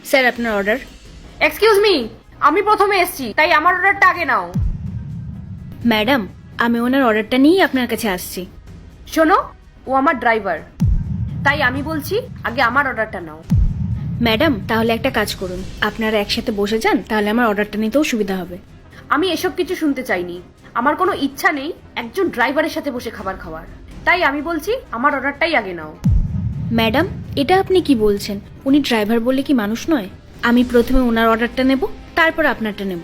Sir আপনার order. Excuse me, আমি প্রথমে এসেছি, তাই আমার অর্ডারটা আগে নাও। ম্যাডাম, আমি ওনার অর্ডারটা নিয়েই আপনার কাছে আসছি। শোনো, ও আমার ড্রাইভার, তাই আমি বলছি আগে আমার অর্ডারটা নাও। ম্যাডাম, তাহলে একটা কাজ করুন, আপনারা একসাথে বসে যান, তাহলে আমার অর্ডারটা নিতেও সুবিধা হবে। আমি এসব কিছু শুনতে চাইনি। আমার কোনো ইচ্ছা নেই একজন ড্রাইভারের সাথে বসে খাবার খাওয়ার, তাই আমি বলছি আমার অর্ডারটাই আগে নাও। ম্যাডাম, এটা আপনি কি বলছেন? উনি ড্রাইভার বলে কি মানুষ নয়? আমি প্রথমে ওনার অর্ডারটা নেব, তারপর আপনারটা নেব।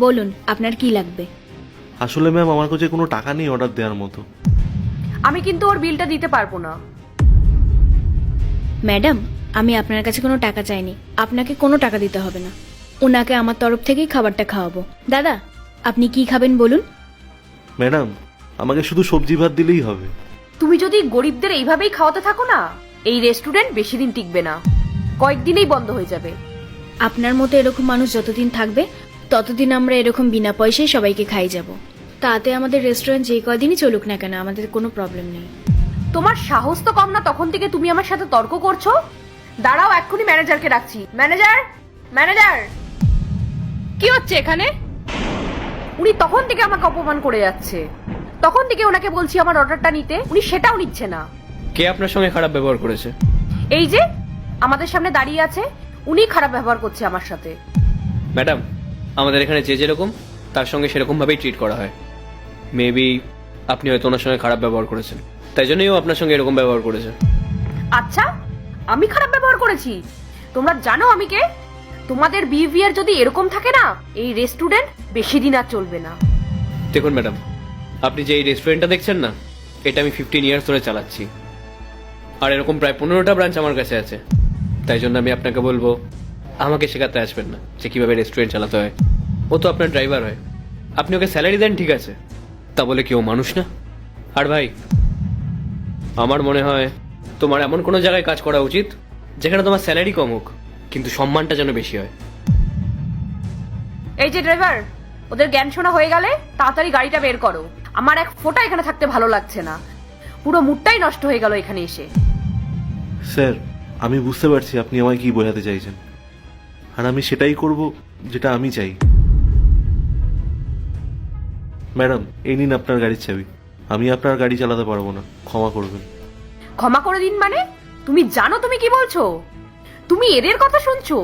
বলুন আপনার কি লাগবে? আসলে ম্যাম, আমার কাছে কোনো টাকা নেই অর্ডার দেওয়ার মতো। আমি কিন্তু ওর বিলটা দিতে পারবো না। ম্যাডাম, আমি আপনার কাছে কোনো টাকা চাইনি, আপনাকে কোনো টাকা দিতে হবে না। ওনাকে আমার তরফ থেকেই খাবারটা খাওয়াবো। দাদা, আপনি কি খাবেন বলুন? ম্যাডাম, আমাকে শুধু সবজি ভাত দিলেই হবে। তুমি যদি গরিবদের এইভাবেই খাওয়াতে থাকো না, এই রেস্টুরেন্ট বেশি দিন টিকবে না, কয়েকদিনেই বন্ধ হয়ে যাবে। আপনার মতো এরকম মানুষ যতদিন থাকবে ততদিন আমরা এরকম বিনা পয়সায় সবাইকে খাই যাব। তাতে আমাদের রেস্টুরেন্ট যে কদিনই চলুক না কেন, আমাদের কোনো প্রবলেম নেই। তোমার সাহস তো কম না, তখন থেকে তুমি আমার সাথে তর্ক করছো। দাঁড়াও, এক্ষুনি ম্যানেজারকে রাখছি। ম্যানেজার, ম্যানেজার, কি হচ্ছে এখানে? উনি তখন থেকে আমাকে অপমান করে যাচ্ছে। তখন থেকে ওনাকে বলছি আমার অর্ডারটা নিতে, উনি সেটাও নিচ্ছে না। কে আপনার সঙ্গে খারাপ ব্যবহার করেছে? এই যে আমাদের সামনে দাঁড়িয়ে আছে, উনি খারাপ ব্যবহার করছে আমার সাথে। ম্যাডাম, আমাদের এখানে যে যেরকম তার সঙ্গে সেরকম ভাবেই ট্রিট করা হয়। মেবি আপনি হয়তো ওনার সঙ্গে খারাপ ব্যবহার করেছেন, তাই জন্যই ও আপনার সঙ্গে এরকম ব্যবহার করেছে। আচ্ছা, আমি খারাপ ব্যবহার করেছি? তোমরা জানো আমি কে? তোমাদের বিহেভিয়ার যদি এরকম থাকে না, এই রেস্টুরেন্ট বেশি দিন আর চলবে না। দেখুন ম্যাডাম, আপনি যে এই রেস্টুরেন্টটা দেখছেন না, এটা আমি 15 ইয়ার্স ধরে চালাচ্ছি, আর এরকম প্রায় 15টা ব্রাঞ্চ আমার কাছে আছে। তাই জন্য আমি আপনাকে বলবো, আমাকে শেখাতে আসবেন না যে কিভাবে রেস্টুরেন্ট চালাতে হয়। ও তো আপনার ড্রাইভার হয়, আপনি ওকে স্যালারি দেন ঠিক আছে, তা বলে কি ও মানুষ না? আর ভাই, আমার মনে হয় তোমার এমন কোনো জায়গায় কাজ করা উচিত যেখানে তোমার স্যালারি কম হোক, কিন্তু সম্মানটা যেন বেশি হয়। এই যে ড্রাইভার, ওদের জ্ঞান শোনা হয়ে গেলে তাড়াতাড়ি গাড়িটা বের করো। আমার এক ফোঁটা এখানে থাকতে ভালো লাগছে না, পুরো মুডটাই নষ্ট হয়ে গেল এখানে এসে। স্যার, আমি বুঝতে পারছি আপনি আমায় কি বোঝাতে চাইছেন, আর আমি সেটাই করব যেটা আমি চাই। ম্যাডাম, এই নিন আপনার গাড়ির চাবি। আমি আপনার গাড়ি চালাতে পারবো না, ক্ষমা করবেন। ক্ষমা করে দিন মানে? তুমি জানো তুমি কি বলছো? তুমি এদের কথা শুনছো?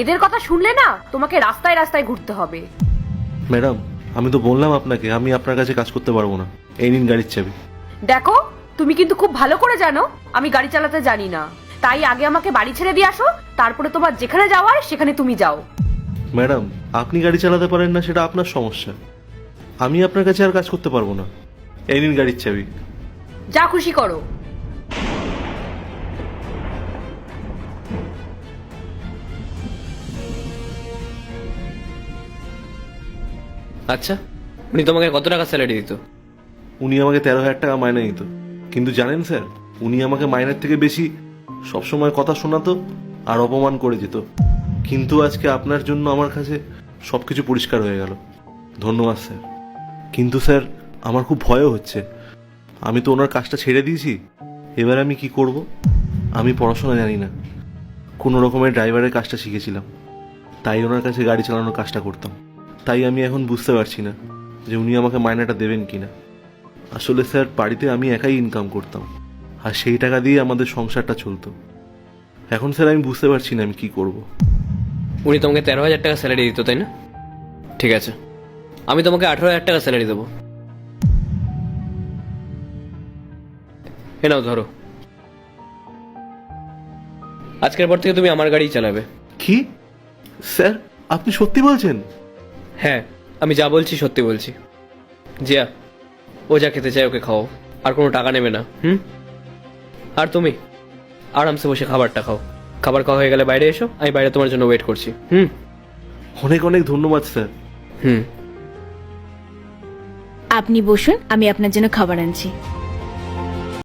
এদের কথা শুনলে না তোমাকে রাস্তায় রাস্তায় ঘুরতে হবে। ম্যাডাম, আমি তো বললাম আপনাকে আমি আপনার কাছে কাজ করতে পারবো না। এই নিন গাড়ির চাবি। দেখো, তুমি কিন্তু খুব ভালো করে জানো আমি গাড়ি চালাতে জানি না, তাই আগে আমাকে বাড়ি ছেড়ে দিয়ে আসো, তারপরে তোমার যেখানে যাওয়ার সেখানে তুমি যাও। ম্যাডাম, আপনি গাড়ি চালাতে পারেন না সেটা আপনার সমস্যা, আমি আপনার কাছে আর কাজ করতে পারবো না। এই নিন গাড়ির চাবি। যা খুশি করো। আচ্ছা, উনি তোমাকে কত টাকা স্যালারি দিত? উনি আমাকে 13,000 টাকা মাইনে দিত, কিন্তু জানেন স্যার, উনি আমাকে মাইনের থেকে বেশি সবসময় কথা শোনাতো আর অপমান করে যেত। কিন্তু আজকে আপনার জন্য আমার কাছে সবকিছু পরিষ্কার হয়ে গেল। ধন্যবাদ স্যার। কিন্তু স্যার, আমার খুব ভয়ও হচ্ছে। আমি তো ওনার কাজটা ছেড়ে দিয়েছি, এবার আমি কি করব? আমি পড়াশোনা জানি না, কোনো রকমের ড্রাইভারের কাজটা শিখেছিলাম, তাই ওনার কাছে গাড়ি চালানোর কাজটা করতাম। তাই আমি এখন বুঝতে পারছি না যে উনি আমাকে মাইনেটা দেবেন কিনা। আসলে স্যার, বাড়িতে আমি একাই ইনকাম করতাম, আর সেই টাকা দিয়ে আমাদের সংসারটা চলতো। এখন স্যার আমি বুঝতে পারছি না আমি কি করব। উনি তোমাকে 13,000 টাকা স্যালারি দিত, তাই না? ঠিক আছে, আমি তোমাকে 18,000 টাকা স্যালারি দেবো। এ নাও ধরো, আজকের পর থেকে তুমি আমার গাড়ি চালাবে। কি স্যার, আপনি সত্যি বলছেন? হ্যাঁ, আমি যা বলছি সত্যি বলছি। জিয়া, ও যা খেতে চায় ওকে খাও, আর কোনো টাকা নেবে না। আর তুমি আরামসে বসে খাবারটা খাও। খাবার খাওয়া হয়ে গেলে বাইরে এসো, আমি বাইরে তোমার জন্য ওয়েট করছি। অনেক অনেক ধন্যবাদ স্যার। আপনি বসুন, আমি আপনার জন্য খাবার আনছি।